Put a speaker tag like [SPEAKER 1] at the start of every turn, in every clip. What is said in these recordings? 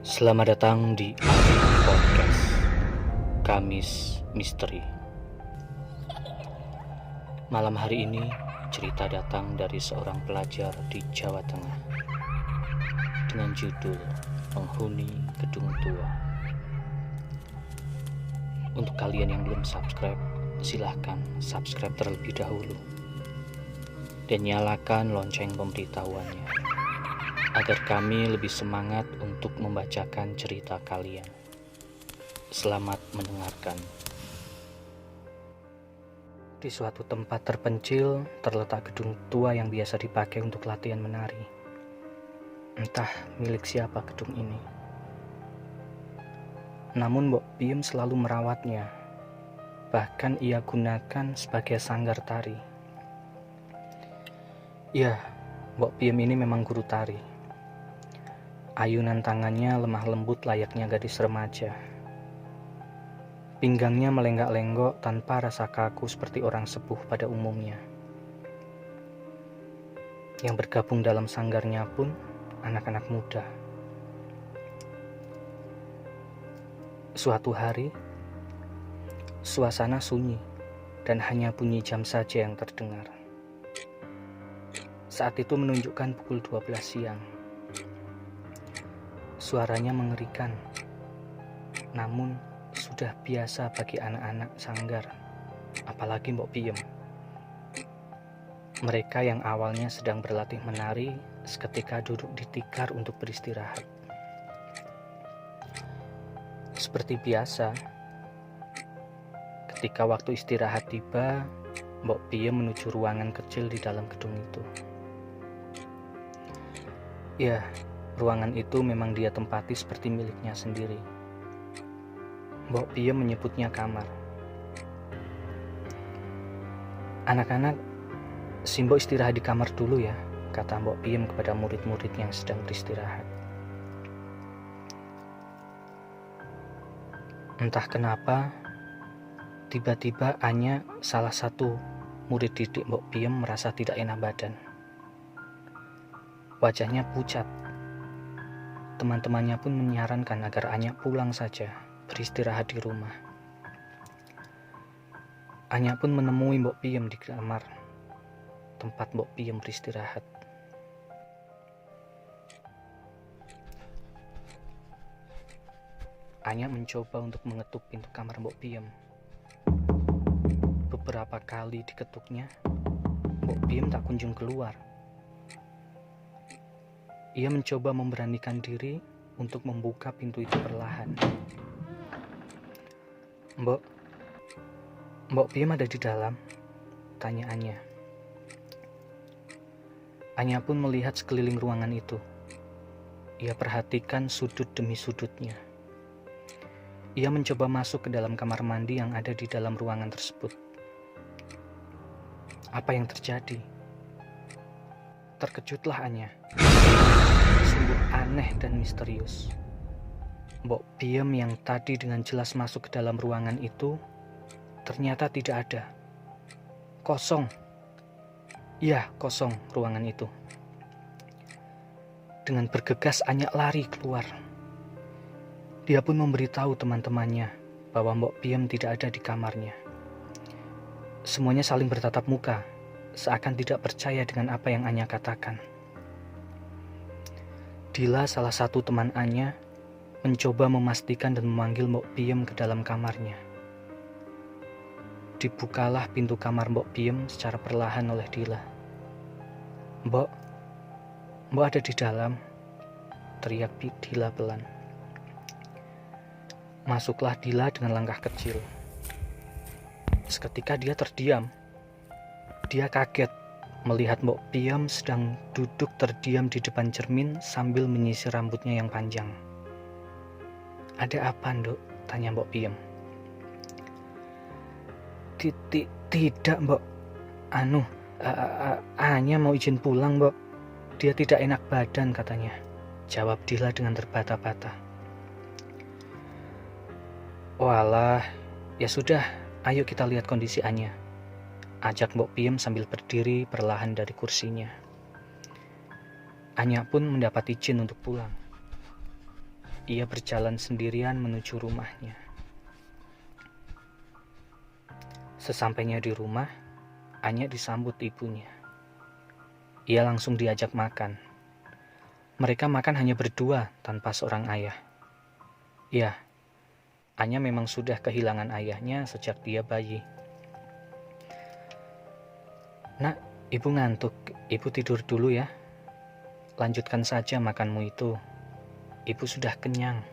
[SPEAKER 1] Selamat datang di Ari Podcast Kamis Misteri. Malam hari ini cerita datang dari seorang pelajar di Jawa Tengah dengan judul Penghuni Gedung Tua. Untuk kalian yang belum subscribe, silahkan subscribe terlebih dahulu dan nyalakan lonceng pemberitahuannya agar kami lebih semangat untuk membacakan cerita kalian. Selamat mendengarkan. Di suatu tempat terpencil terletak gedung tua yang biasa dipakai untuk latihan menari. Entah milik siapa gedung ini. Namun Mbok Piem selalu merawatnya. Bahkan ia gunakan sebagai sanggar tari. Ya, Mbok Piem ini memang guru tari. Ayunan tangannya lemah lembut layaknya gadis remaja. Pinggangnya melenggak-lenggok tanpa rasa kaku seperti orang sepuh pada umumnya. Yang bergabung dalam sanggarnya pun anak-anak muda. Suatu hari, suasana sunyi dan hanya bunyi jam saja yang terdengar. Saat itu menunjukkan pukul 12 siang. Suaranya mengerikan, namun sudah biasa bagi anak-anak sanggar, apalagi Mbok Piem. Mereka yang awalnya sedang berlatih menari, seketika duduk di tikar untuk beristirahat. Seperti biasa, ketika waktu istirahat tiba, Mbok Piem menuju ruangan kecil di dalam gedung itu. Ya, ruangan itu memang dia tempati seperti miliknya sendiri. Mbok Piem menyebutnya kamar. Anak-anak, Simbo istirahat di kamar dulu ya, kata Mbok Piem kepada murid-murid yang sedang beristirahat. Entah kenapa, tiba-tiba Anya, salah satu murid didik Mbok Piem, merasa tidak enak badan. Wajahnya pucat. Teman-temannya pun menyarankan agar Anya pulang saja, beristirahat di rumah. Anya pun menemui Mbok Piem di kamar, tempat Mbok Piem beristirahat. Anya mencoba untuk mengetuk pintu kamar Mbok Piem. Beberapa kali diketuknya, Mbok Piem tak kunjung keluar. Ia mencoba memberanikan diri untuk membuka pintu itu perlahan. Mbok Piem ada di dalam? Tanya Anya. Anya pun melihat sekeliling ruangan itu. Ia perhatikan sudut demi sudutnya. Ia mencoba masuk ke dalam kamar mandi yang ada di dalam ruangan tersebut. Apa yang terjadi? Terkejutlah Anya. Sungguh aneh dan misterius. Mbok Piem yang tadi dengan jelas masuk ke dalam ruangan itu ternyata tidak ada. Kosong. Ya, kosong ruangan itu. Dengan bergegas Anya lari keluar. Dia pun memberitahu teman-temannya bahwa Mbok Piem tidak ada di kamarnya. Semuanya saling bertatap muka, seakan tidak percaya dengan apa yang Anya katakan. Dila, salah satu teman Anya, mencoba memastikan dan memanggil Mbok Piem ke dalam kamarnya. Dibukalah pintu kamar Mbok Piem secara perlahan oleh Dila. Mbok ada di dalam, teriak Dila pelan. Masuklah Dila dengan langkah kecil. Seketika dia terdiam. Dia kaget melihat Mbok Piem sedang duduk terdiam di depan cermin sambil menyisir rambutnya yang panjang. Ada apa, Nduk? Tanya Mbok Piem. Tidak, Mbok. Anya mau izin pulang, Mbok. Dia tidak enak badan katanya, jawab Dila dengan terbata-bata. Walah, ya sudah, ayo kita lihat kondisi Anya, ajak Mbok Piem sambil berdiri perlahan dari kursinya. Anya pun mendapat izin untuk pulang. ia berjalan sendirian menuju rumahnya. Sesampainya di rumah, Anya disambut ibunya. Ia langsung diajak makan. Mereka makan hanya berdua tanpa seorang ayah. Ya, Anya memang sudah kehilangan ayahnya sejak dia bayi. Nak, ibu ngantuk. Ibu tidur dulu ya. Lanjutkan saja makanmu itu. Ibu sudah kenyang.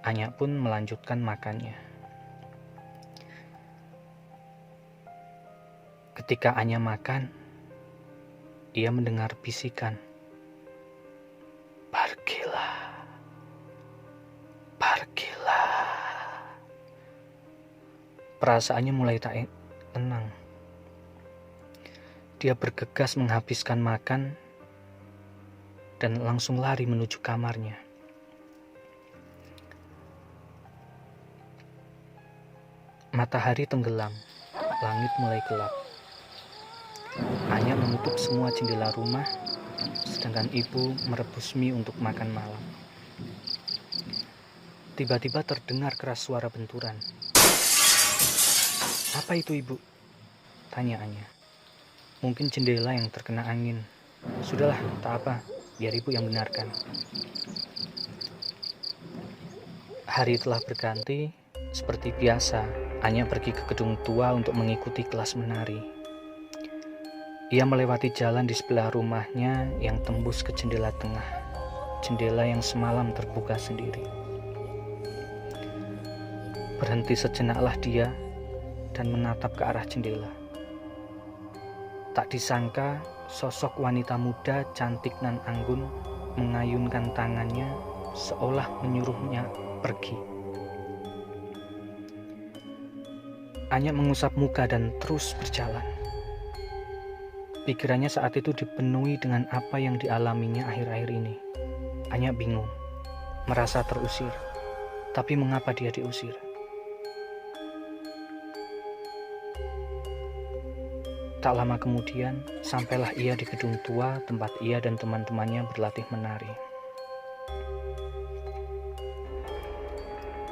[SPEAKER 1] Anya pun melanjutkan makannya. Ketika Anya makan, ia mendengar bisikan. Pergilah. Pergilah. Perasaannya mulai tak tenang. Dia bergegas menghabiskan makan dan langsung lari menuju kamarnya. Matahari tenggelam, langit mulai gelap. Anya menutup semua jendela rumah, sedangkan ibu merebus mie untuk makan malam. Tiba-tiba terdengar keras suara benturan. Apa itu, Ibu? Tanya Anya. Mungkin jendela yang terkena angin. Sudahlah, tak apa. Biar ibu yang benarkan. Hari telah berganti. Seperti biasa, Anya pergi ke gedung tua untuk mengikuti kelas menari. Ia melewati jalan di sebelah rumahnya yang tembus ke jendela tengah. Jendela yang semalam terbuka sendiri. Berhenti sejenaklah dia dan menatap ke arah jendela. Tak disangka, sosok wanita muda cantik nan anggun mengayunkan tangannya seolah menyuruhnya pergi. Anya mengusap muka dan terus berjalan. Pikirannya saat itu dipenuhi dengan apa yang dialaminya akhir-akhir ini. Anya bingung, merasa terusir. Tapi mengapa dia diusir? Tak lama kemudian, sampailah ia di gedung tua tempat ia dan teman-temannya berlatih menari.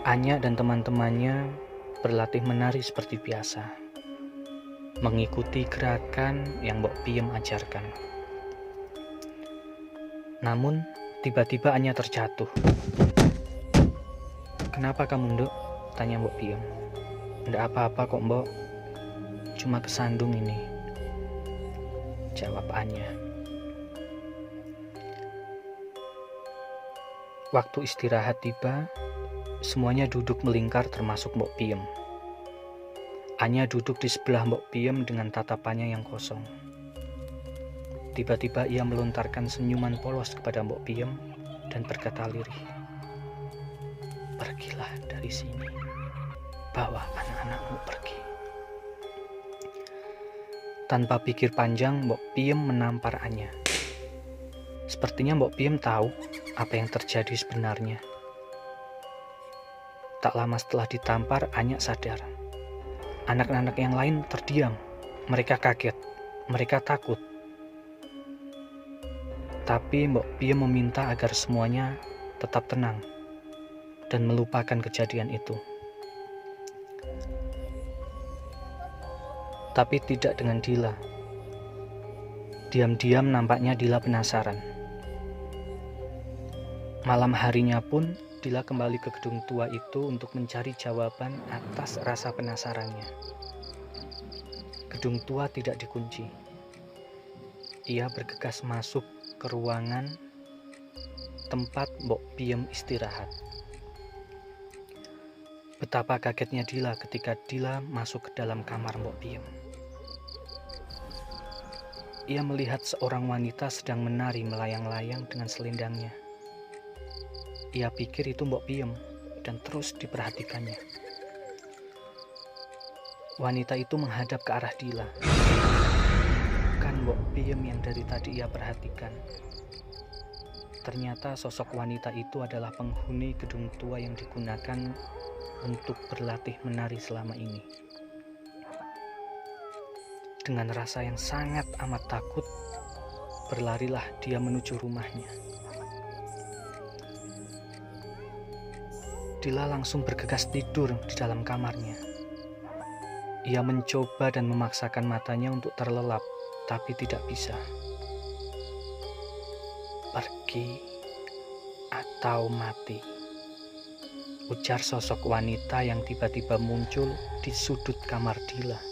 [SPEAKER 1] Anya dan teman-temannya berlatih menari seperti biasa, mengikuti gerakan yang Mbok Piem ajarkan. Namun, tiba-tiba Anya terjatuh. Kenapa kamu, Nduk? Tanya Mbok Piem. Ndak apa-apa kok, Mbok. Cuma kesandung ini. Jawab Anya. Waktu istirahat tiba, semuanya duduk melingkar termasuk Mbok Piem. Anya duduk di sebelah Mbok Piem dengan tatapannya yang kosong. Tiba-tiba ia melontarkan senyuman polos kepada Mbok Piem dan berkata lirih, "Pergilah dari sini, bawa anak-anakmu pergi." Tanpa pikir panjang, Mbok Piem menampar Anya. Sepertinya Mbok Piem tahu apa yang terjadi sebenarnya. Tak lama setelah ditampar, Anya sadar. Anak-anak yang lain terdiam. Mereka kaget. Mereka takut. Tapi Mbok Piem meminta agar semuanya tetap tenang dan melupakan kejadian itu. Tapi tidak dengan Dila. Diam-diam nampaknya Dila penasaran. Malam harinya pun Dila kembali ke gedung tua itu untuk mencari jawaban atas rasa penasarannya. Gedung tua tidak dikunci. Ia bergegas masuk ke ruangan tempat Mbok Piem istirahat. Betapa kagetnya Dila ketika Dila masuk ke dalam kamar Mbok Piem. Ia melihat seorang wanita sedang menari melayang-layang dengan selendangnya. Ia pikir itu Mbok Piem dan terus diperhatikannya. Wanita itu menghadap ke arah Dila. Bukan Mbok Piem yang dari tadi ia perhatikan. Ternyata sosok wanita itu adalah penghuni gedung tua yang digunakan untuk berlatih menari selama ini. Dengan rasa yang sangat amat takut, berlarilah dia menuju rumahnya. Dila langsung bergegas tidur di dalam kamarnya. Ia mencoba dan memaksakan matanya untuk terlelap, tapi tidak bisa. Pergi atau mati, ujar sosok wanita yang tiba-tiba muncul di sudut kamar Dila.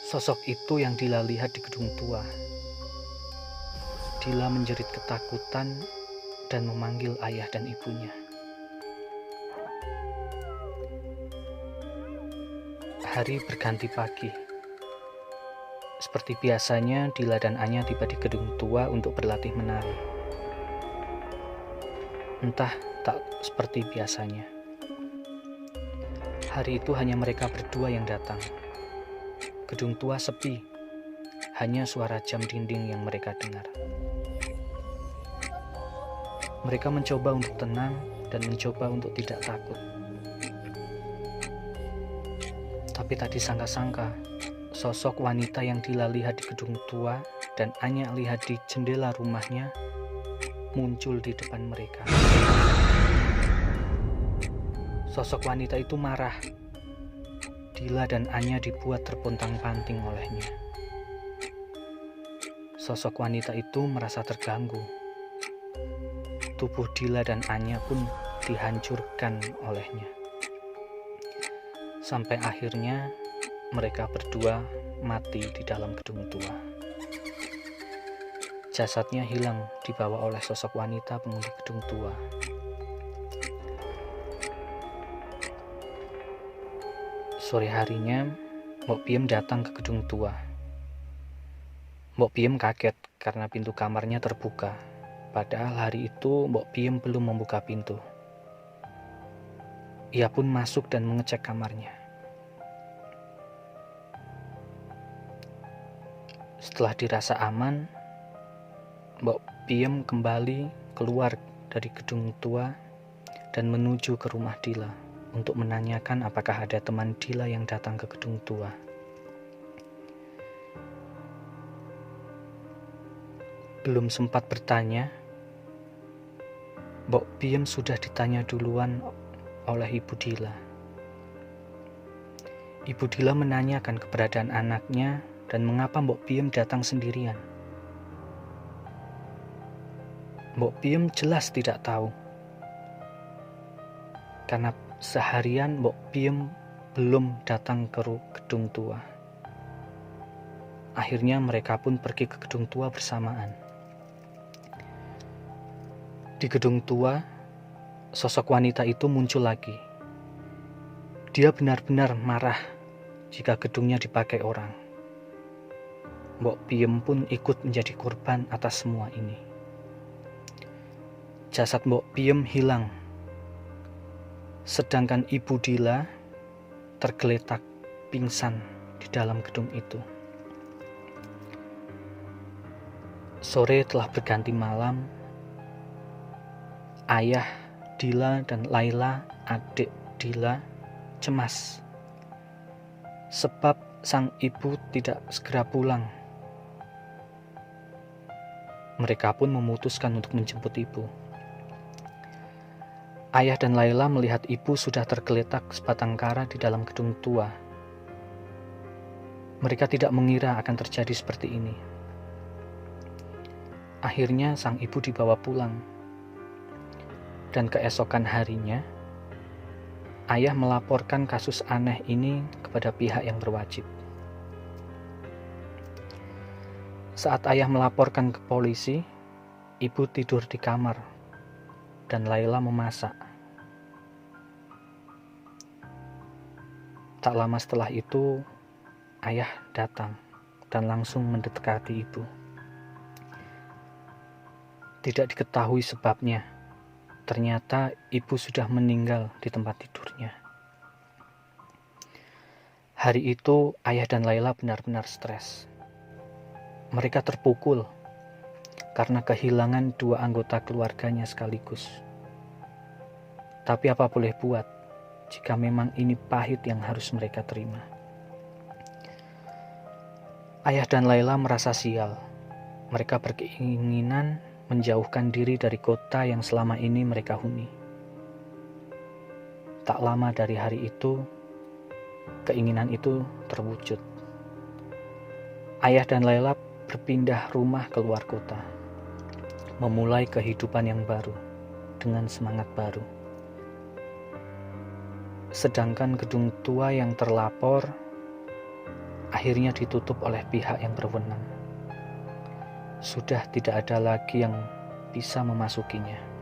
[SPEAKER 1] Sosok itu yang Dila lihat di gedung tua. Dila menjerit ketakutan dan memanggil ayah dan ibunya. Hari berganti pagi. Seperti biasanya, Dila dan Anya tiba di gedung tua untuk berlatih menari. Entah, tak seperti biasanya. Hari itu hanya mereka berdua yang datang. Gedung tua sepi, hanya suara jam dinding yang mereka dengar. Mereka mencoba untuk tenang dan mencoba untuk tidak takut. Tapi tak disangka-sangka, sosok wanita yang Dila lihat di gedung tua dan Anya lihat di jendela rumahnya muncul di depan mereka. Sosok wanita itu marah. Dila dan Anya dibuat terpontang-panting olehnya. Sosok wanita itu merasa terganggu. Tubuh Dila dan Anya pun dihancurkan olehnya. Sampai akhirnya mereka berdua mati di dalam gedung tua. Jasadnya hilang dibawa oleh sosok wanita penghuni gedung tua. Sore harinya, Mbok Piem datang ke gedung tua. Mbok Piem kaget karena pintu kamarnya terbuka. Padahal hari itu Mbok Piem belum membuka pintu. Ia pun masuk dan mengecek kamarnya. Setelah dirasa aman, Mbok Piem kembali keluar dari gedung tua dan menuju ke rumah Dila untuk menanyakan apakah ada teman Dila yang datang ke gedung tua. Belum sempat bertanya, Mbok Piem sudah ditanya duluan oleh Ibu Dila. Ibu Dila menanyakan keberadaan anaknya dan mengapa Mbok Piem datang sendirian. Mbok Piem jelas tidak tahu. Karena seharian Mbok Piem belum datang ke gedung tua. Akhirnya mereka pun pergi ke gedung tua bersamaan. Di gedung tua, sosok wanita itu muncul lagi. Dia benar-benar marah jika gedungnya dipakai orang. Mbok Piem pun ikut menjadi korban atas semua ini. Jasad Mbok Piem hilang, sedangkan Ibu Dila tergeletak pingsan di dalam gedung itu. Sore telah berganti malam. Ayah Dila dan Laila, adik Dila, cemas sebab sang ibu tidak segera pulang. Mereka pun memutuskan untuk menjemput ibu. Ayah dan Laila melihat ibu sudah tergeletak sebatang kara di dalam gedung tua. Mereka tidak mengira akan terjadi seperti ini. Akhirnya sang ibu dibawa pulang. Dan keesokan harinya, ayah melaporkan kasus aneh ini kepada pihak yang berwajib. Saat ayah melaporkan ke polisi, ibu tidur di kamar dan Laila memasak. Tak lama setelah itu, ayah datang dan langsung mendekati ibu. Tidak diketahui sebabnya. Ternyata ibu sudah meninggal di tempat tidurnya. Hari itu ayah dan Laila benar-benar stres. Mereka terpukul karena kehilangan dua anggota keluarganya sekaligus. Tapi apa boleh buat jika memang ini pahit yang harus mereka terima. Ayah dan Laila merasa sial. Mereka berkeinginan menjauhkan diri dari kota yang selama ini mereka huni. Tak lama dari hari itu, keinginan itu terwujud. Ayah dan Laila berpindah rumah ke luar kota, memulai kehidupan yang baru dengan semangat baru. Sedangkan gedung tua yang terlapor akhirnya ditutup oleh pihak yang berwenang. Sudah tidak ada lagi yang bisa memasukinya.